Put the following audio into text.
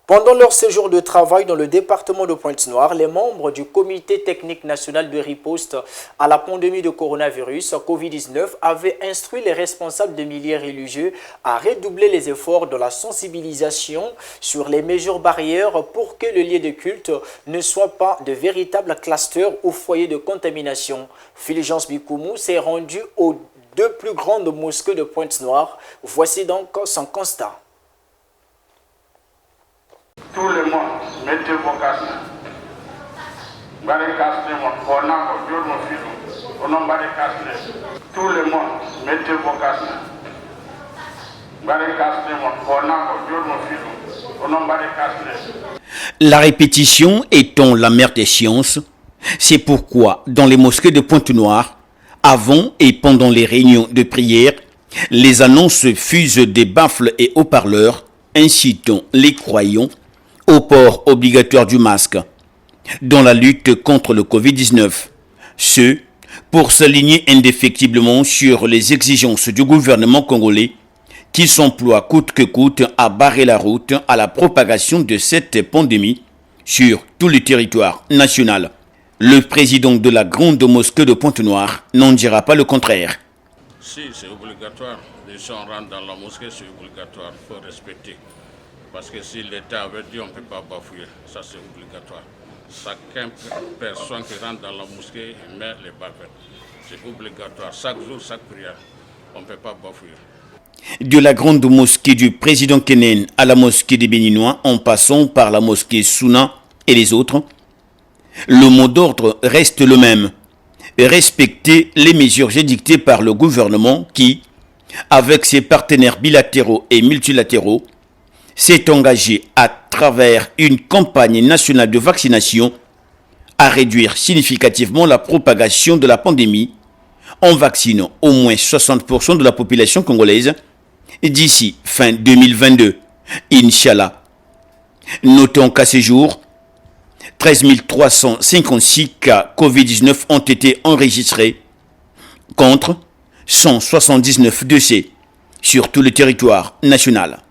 Pendant leur séjour de travail dans le département de Pointe-Noire, les membres du Comité technique national de riposte à la pandémie de coronavirus COVID-19 avaient instruit les responsables de milieux religieux à redoubler les efforts de la sensibilisation sur les mesures barrières pour que le lieu de culte ne soit pas de véritables clusters ou foyers de contamination. Fulgence Bikoumou s'est rendu aux deux plus grandes mosquées de Pointe-Noire. Voici donc son constat. Tous les mois, mettez vos casques. Tous les mois, mettez vos casques. La répétition étant la mère des sciences, c'est pourquoi dans les mosquées de Pointe-Noire, avant et pendant les réunions de prière, les annonces fusent des baffles et haut-parleurs incitant les croyants au port obligatoire du masque dans la lutte contre le Covid-19. Ce, pour s'aligner indéfectiblement sur les exigences du gouvernement congolais qui s'emploie coûte que coûte à barrer la route à la propagation de cette pandémie sur tout le territoire national. Le président de la grande mosquée de Pointe-Noire n'en dira pas le contraire. Si, c'est obligatoire. Les gens rentrent dans la mosquée, c'est obligatoire. Il faut respecter. Parce que si l'État avait dit on ne peut pas bafouer, ça c'est obligatoire. Chaque personne qui rentre dans la mosquée met les bavettes. C'est obligatoire. Chaque jour, chaque prière, on ne peut pas bafouer. De la grande mosquée du président Kenen à la mosquée des Béninois, en passant par la mosquée Souna et les autres, le mot d'ordre reste le même. Respecter les mesures édictées par le gouvernement qui, avec ses partenaires bilatéraux et multilatéraux, s'est engagé à travers une campagne nationale de vaccination à réduire significativement la propagation de la pandémie en vaccinant au moins 60% de la population congolaise d'ici fin 2022. Inch'Allah. Notons qu'à ce jour, 13 356 cas Covid-19 ont été enregistrés contre 179 décès sur tout le territoire national.